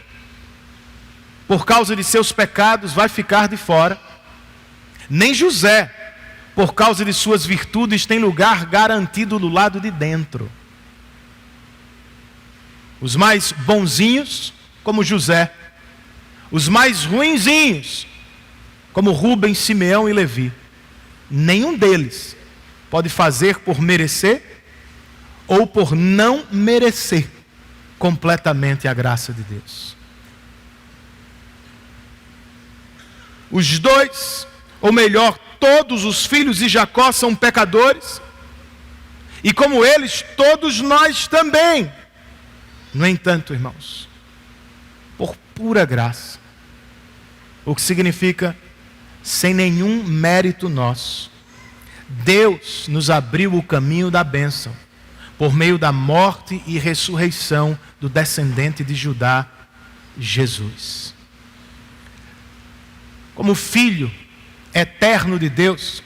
por causa de seus pecados, vai ficar de fora. Nem José, por causa de suas virtudes, tem lugar garantido do lado de dentro. Os mais bonzinhos, como José. Os mais ruinzinhos, como Rubem, Simeão e Levi. Nenhum deles pode fazer por merecer ou por não merecer completamente a graça de Deus. Os dois, ou melhor, todos os filhos de Jacó são pecadores, e como eles, todos nós também. No entanto, irmãos, por pura graça, o que significa sem nenhum mérito nosso, Deus nos abriu o caminho da bênção, por meio da morte e ressurreição do descendente de Judá, Jesus. Como filho eterno de Deus,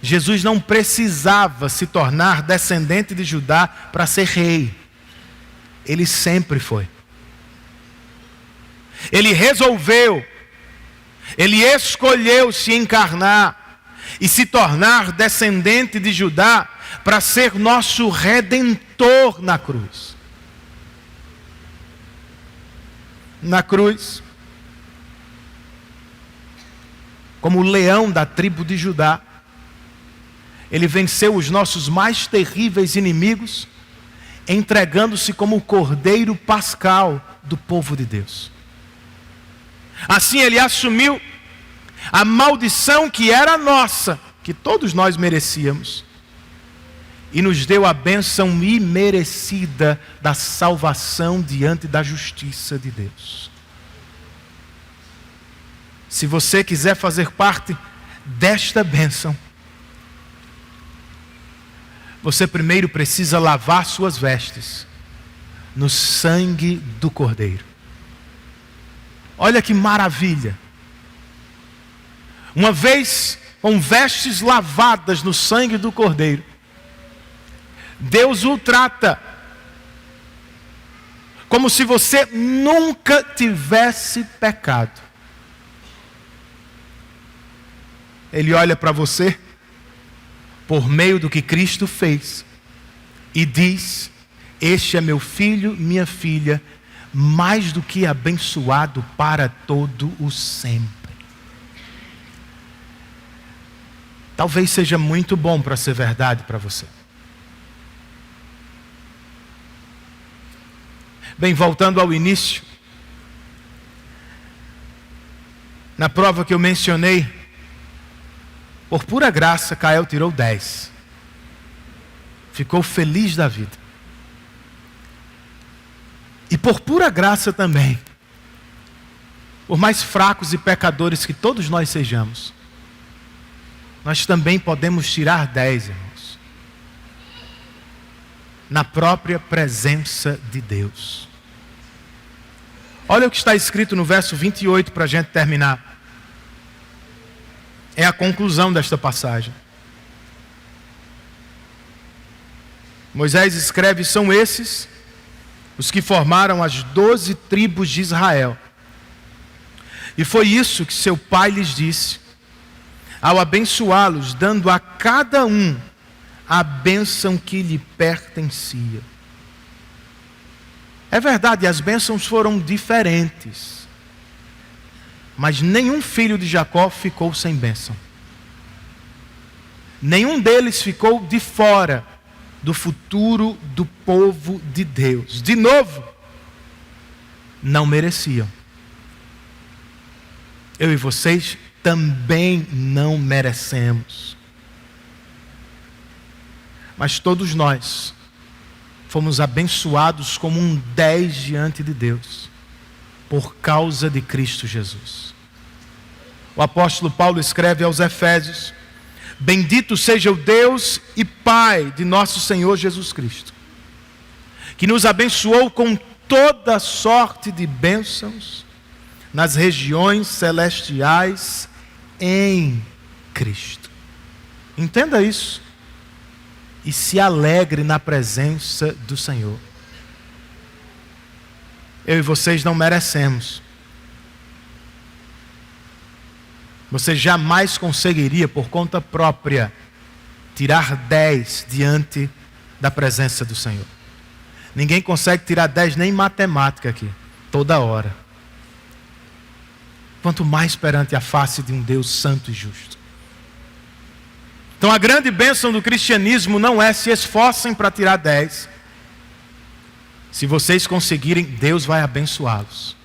Jesus não precisava se tornar descendente de Judá para ser rei. Ele sempre foi. Ele resolveu, ele escolheu se encarnar e se tornar descendente de Judá para ser nosso redentor na cruz. Na cruz, como o leão da tribo de Judá, ele venceu os nossos mais terríveis inimigos, entregando-se como o cordeiro pascal do povo de Deus. Assim ele assumiu a maldição que era nossa, que todos nós merecíamos, e nos deu a bênção imerecida da salvação diante da justiça de Deus. Se você quiser fazer parte desta bênção, você primeiro precisa lavar suas vestes no sangue do Cordeiro. Olha que maravilha! Uma vez com vestes lavadas no sangue do Cordeiro, Deus o trata como se você nunca tivesse pecado. Ele olha para você por meio do que Cristo fez e diz: este é meu filho, minha filha, mais do que abençoado para todo o sempre. Talvez seja muito bom para ser verdade para você. Bem, voltando ao início, na prova que eu mencionei, por pura graça, Kael tirou 10. Ficou feliz da vida. E por pura graça também, por mais fracos e pecadores que todos nós sejamos, nós também podemos tirar 10, irmãos, na própria presença de Deus. Olha o que está escrito no verso 28 para a gente terminar. É a conclusão desta passagem. Moisés escreve: são esses os que formaram as 12 tribos de Israel. E foi isso que seu pai lhes disse, ao abençoá-los, dando a cada um a bênção que lhe pertencia. É verdade, as bênçãos foram diferentes, mas nenhum filho de Jacó ficou sem bênção. Nenhum deles ficou de fora do futuro do povo de Deus. De novo, não mereciam. Eu e vocês também não merecemos. Mas todos nós fomos abençoados como um 10 diante de Deus, por causa de Cristo Jesus. O apóstolo Paulo escreve aos Efésios: Bendito seja o Deus e Pai de nosso Senhor Jesus Cristo, que nos abençoou com toda sorte de bênçãos nas regiões celestiais em Cristo. Entenda isso e se alegre na presença do Senhor. Eu e vocês não merecemos. Você jamais conseguiria, por conta própria, tirar 10 diante da presença do Senhor. Ninguém consegue tirar 10 nem em matemática aqui, toda hora. Quanto mais perante a face de um Deus santo e justo. Então a grande bênção do cristianismo não é se esforcem para tirar 10. Se vocês conseguirem, Deus vai abençoá-los.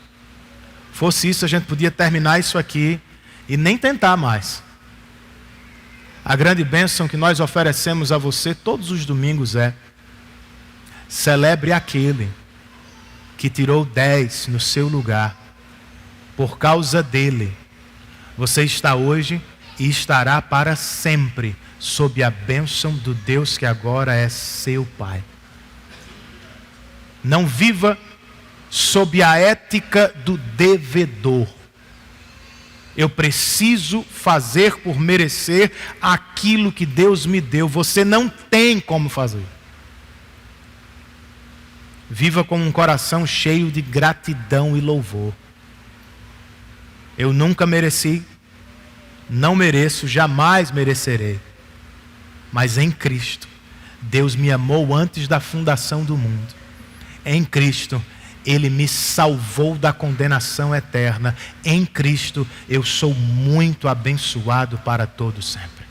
Fosse isso, a gente podia terminar isso aqui e nem tentar mais. A grande bênção que nós oferecemos a você todos os domingos é: celebre aquele que tirou 10 no seu lugar. Por causa dele, você está hoje e estará para sempre sob a bênção do Deus que agora é seu Pai. Não viva sob a ética do devedor. Eu preciso fazer por merecer aquilo que Deus me deu. Você não tem como fazer. Viva com um coração cheio de gratidão e louvor. Eu nunca mereci, não mereço, jamais merecerei. Mas em Cristo, Deus me amou antes da fundação do mundo. Em Cristo, Ele me salvou da condenação eterna. Em Cristo, eu sou muito abençoado para todo sempre.